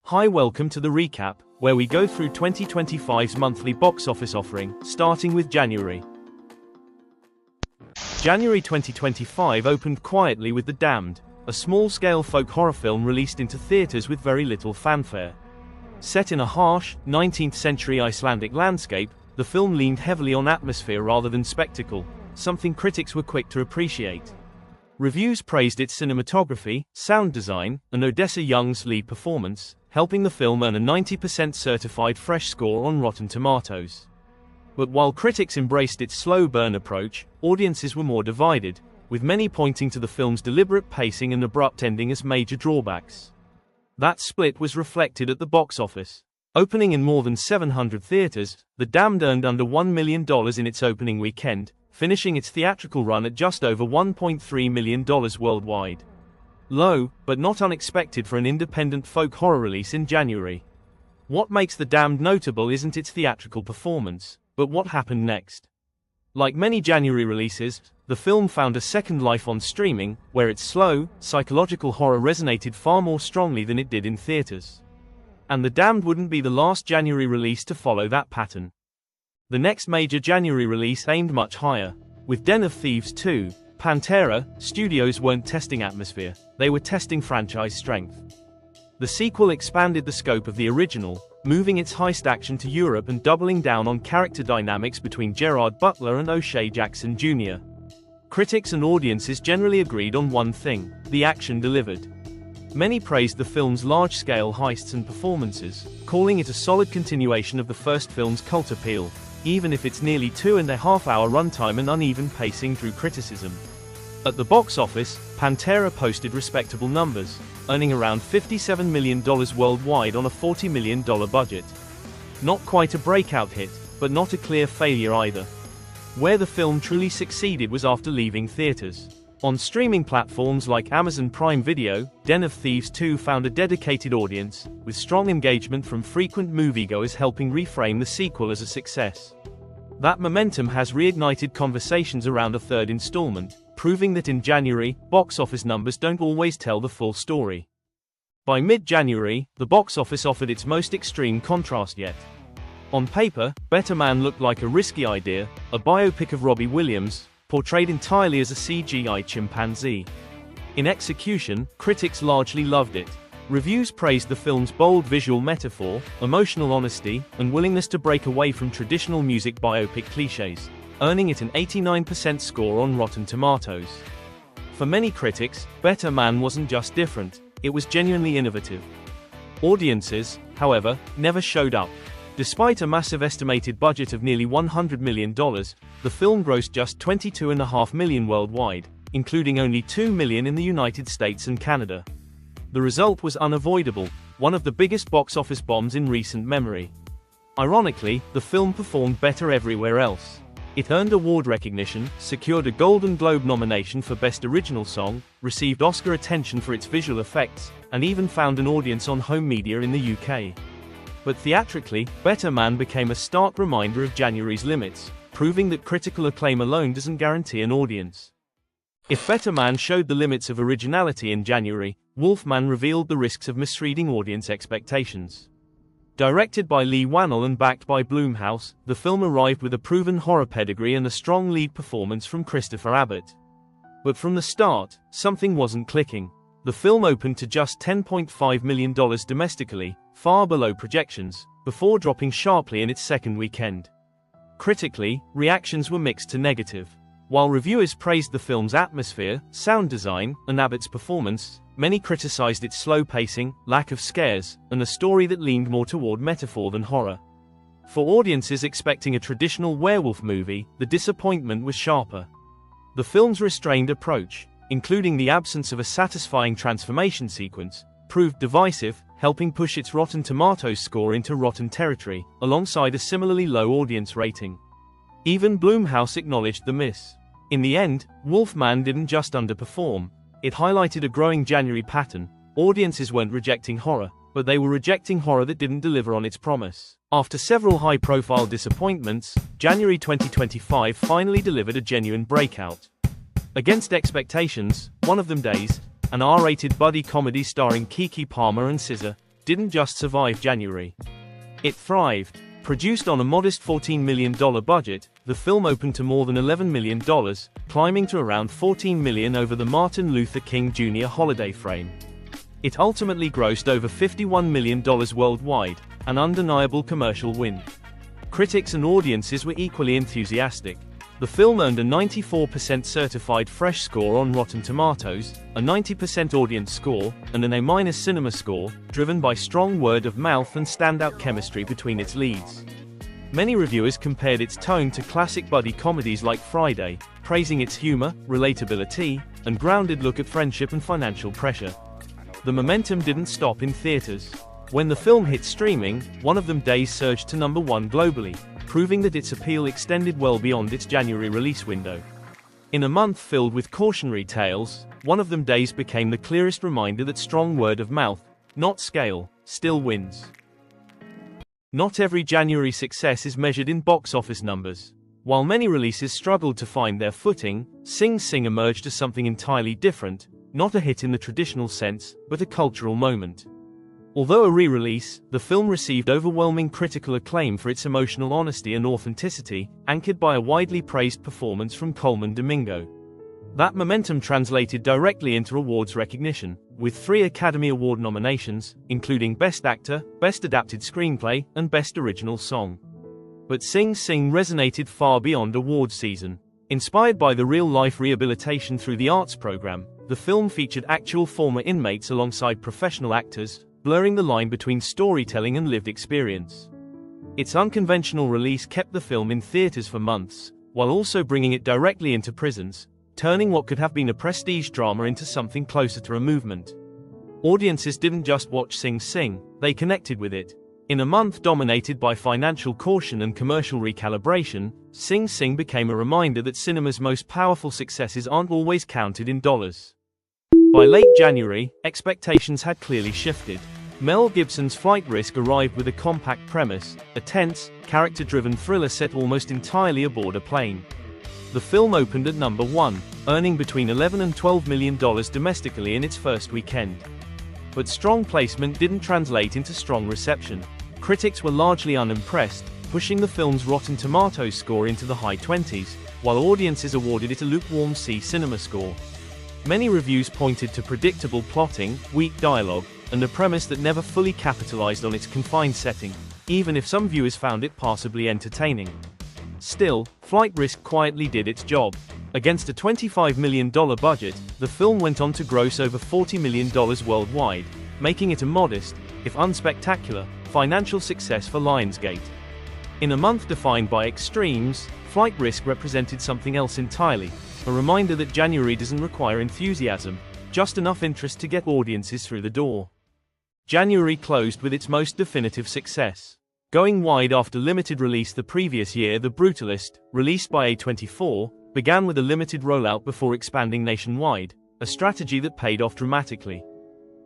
Hi, welcome to the recap, where we go through 2025's monthly box office offering, starting with January. January 2025 opened quietly with The Damned, a small-scale folk horror film released into theaters with very little fanfare. Set in a harsh, 19th-century Icelandic landscape, the film leaned heavily on atmosphere rather than spectacle, something critics were quick to appreciate. Reviews praised its cinematography, sound design, and Odessa Young's lead performance, helping the film earn a 90% certified fresh score on Rotten Tomatoes. But while critics embraced its slow burn approach, audiences were more divided, with many pointing to the film's deliberate pacing and abrupt ending as major drawbacks. That split was reflected at the box office. Opening in more than 700 theaters, The Damned earned under $1 million in its opening weekend, finishing its theatrical run at just over $1.3 million worldwide. Low, but not unexpected for an independent folk horror release in January. What makes The Damned notable isn't its theatrical performance, but what happened next. Like many January releases, the film found a second life on streaming, where its slow, psychological horror resonated far more strongly than it did in theaters. And The Damned wouldn't be the last January release to follow that pattern. The next major January release aimed much higher. With Den of Thieves 2, Pantera, studios weren't testing atmosphere, they were testing franchise strength. The sequel expanded the scope of the original, moving its heist action to Europe and doubling down on character dynamics between Gerard Butler and O'Shea Jackson Jr. Critics and audiences generally agreed on one thing: the action delivered. Many praised the film's large-scale heists and performances, calling it a solid continuation of the first film's cult appeal, even if its nearly 2.5-hour runtime and uneven pacing drew criticism. At the box office, Pantera posted respectable numbers, earning around $57 million worldwide on a $40 million budget. Not quite a breakout hit, but not a clear failure either. Where the film truly succeeded was after leaving theaters. On streaming platforms like Amazon Prime Video, Den of Thieves 2 found a dedicated audience, with strong engagement from frequent moviegoers helping reframe the sequel as a success. That momentum has reignited conversations around a third installment, proving that in January, box office numbers don't always tell the full story. By mid-January, the box office offered its most extreme contrast yet. On paper, Better Man looked like a risky idea, a biopic of Robbie Williams, portrayed entirely as a CGI chimpanzee. In execution, critics largely loved it. Reviews praised the film's bold visual metaphor, emotional honesty, and willingness to break away from traditional music biopic cliches, earning it an 89% score on Rotten Tomatoes. For many critics, Better Man wasn't just different, it was genuinely innovative. Audiences, however, never showed up. Despite a massive estimated budget of nearly $100 million, the film grossed just $22.5 million worldwide, including only $2 million in the United States and Canada. The result was unavoidable, one of the biggest box office bombs in recent memory. Ironically, the film performed better everywhere else. It earned award recognition, secured a Golden Globe nomination for Best Original Song, received Oscar attention for its visual effects, and even found an audience on home media in the UK. But theatrically, Better Man became a stark reminder of January's limits, proving that critical acclaim alone doesn't guarantee an audience. If Better Man showed the limits of originality in January, Wolfman revealed the risks of misreading audience expectations. Directed by Leigh Whannell and backed by Blumhouse, the film arrived with a proven horror pedigree and a strong lead performance from Christopher Abbott. But from the start, something wasn't clicking. The film opened to just $10.5 million domestically, far below projections, before dropping sharply in its second weekend. Critically, reactions were mixed to negative. While reviewers praised the film's atmosphere, sound design, and Abbott's performance, many criticized its slow pacing, lack of scares, and a story that leaned more toward metaphor than horror. For audiences expecting a traditional werewolf movie, the disappointment was sharper. The film's restrained approach, including the absence of a satisfying transformation sequence, proved divisive, helping push its Rotten Tomatoes score into rotten territory, alongside a similarly low audience rating. Even Blumhouse acknowledged the miss. In the end, Wolfman didn't just underperform, it highlighted a growing January pattern. Audiences weren't rejecting horror, but they were rejecting horror that didn't deliver on its promise. After several high-profile disappointments, January 2025 finally delivered a genuine breakout. Against expectations, one of them Days, an R-rated buddy comedy starring Keke Palmer and SZA, didn't just survive January. It thrived. Produced on a modest $14 million budget, the film opened to more than $11 million, climbing to around $14 million over the Martin Luther King Jr. holiday frame. It ultimately grossed over $51 million worldwide, an undeniable commercial win. Critics and audiences were equally enthusiastic. The film earned a 94% certified fresh score on Rotten Tomatoes, a 90% audience score, and an A- cinema score, driven by strong word of mouth and standout chemistry between its leads. Many reviewers compared its tone to classic buddy comedies like Friday, praising its humor, relatability, and grounded look at friendship and financial pressure. The momentum didn't stop in theaters. When the film hit streaming, One of Them Days surged to #1 globally, proving that its appeal extended well beyond its January release window. In a month filled with cautionary tales, One of Them Days became the clearest reminder that strong word of mouth, not scale, still wins. Not every January success is measured in box office numbers. While many releases struggled to find their footing, Sing Sing emerged as something entirely different, not a hit in the traditional sense, but a cultural moment. Although a re-release, the film received overwhelming critical acclaim for its emotional honesty and authenticity, anchored by a widely praised performance from Colman Domingo. That momentum translated directly into awards recognition, with 3 Academy Award nominations, including Best Actor, Best Adapted Screenplay, and Best Original Song. But Sing Sing resonated far beyond awards season. Inspired by the real-life rehabilitation through the arts program, the film featured actual former inmates alongside professional actors, blurring the line between storytelling and lived experience. Its unconventional release kept the film in theaters for months, while also bringing it directly into prisons, turning what could have been a prestige drama into something closer to a movement. Audiences didn't just watch Sing Sing, they connected with it. In a month dominated by financial caution and commercial recalibration, Sing Sing became a reminder that cinema's most powerful successes aren't always counted in dollars. By late January, expectations had clearly shifted. Mel Gibson's Flight Risk arrived with a compact premise, a tense, character-driven thriller set almost entirely aboard a plane. The film opened at #1, earning between $11 and $12 million domestically in its first weekend. But strong placement didn't translate into strong reception. Critics were largely unimpressed, pushing the film's Rotten Tomatoes score into the high 20s, while audiences awarded it a lukewarm C cinema score. Many reviews pointed to predictable plotting, weak dialogue, and a premise that never fully capitalized on its confined setting, even if some viewers found it passably entertaining. Still, Flight Risk quietly did its job. Against a $25 million budget, the film went on to gross over $40 million worldwide, making it a modest, if unspectacular, financial success for Lionsgate. In a month defined by extremes, Flight Risk represented something else entirely, a reminder that January doesn't require enthusiasm, just enough interest to get audiences through the door. January closed with its most definitive success. Going wide after limited release the previous year, The Brutalist, released by A24, began with a limited rollout before expanding nationwide, a strategy that paid off dramatically.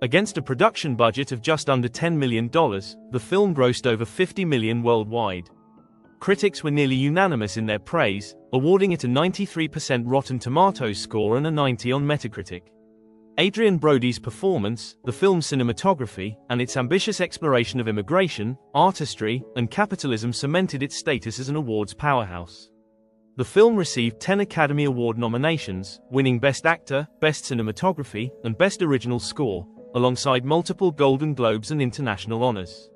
Against a production budget of just under $10 million, the film grossed over $50 million worldwide. Critics were nearly unanimous in their praise, awarding it a 93% Rotten Tomatoes score and a 90 on Metacritic. Adrien Brody's performance, the film's cinematography, and its ambitious exploration of immigration, artistry, and capitalism cemented its status as an awards powerhouse. The film received 10 Academy Award nominations, winning Best Actor, Best Cinematography, and Best Original Score, alongside multiple Golden Globes and international honors.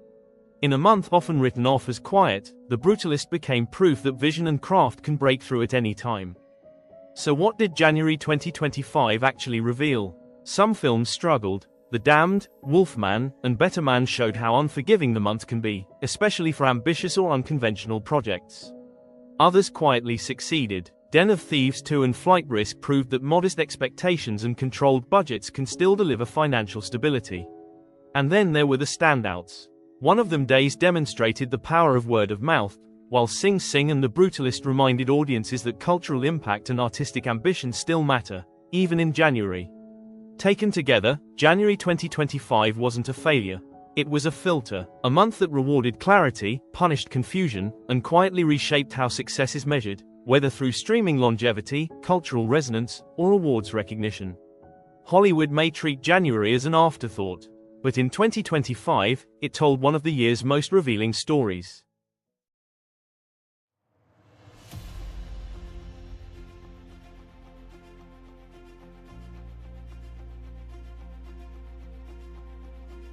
In a month often written off as quiet, The Brutalist became proof that vision and craft can break through at any time. So what did January 2025 actually reveal? Some films struggled. The Damned, Wolfman, and Better Man showed how unforgiving the month can be, especially for ambitious or unconventional projects. Others quietly succeeded. Den of Thieves 2 and Flight Risk proved that modest expectations and controlled budgets can still deliver financial stability. And then there were the standouts. One of Them Days demonstrated the power of word of mouth, while Sing Sing and The Brutalist reminded audiences that cultural impact and artistic ambition still matter, even in January. Taken together, January 2025 wasn't a failure. It was a filter, a month that rewarded clarity, punished confusion, and quietly reshaped how success is measured, whether through streaming longevity, cultural resonance, or awards recognition. Hollywood may treat January as an afterthought, But in 2025, it told one of the year's most revealing stories.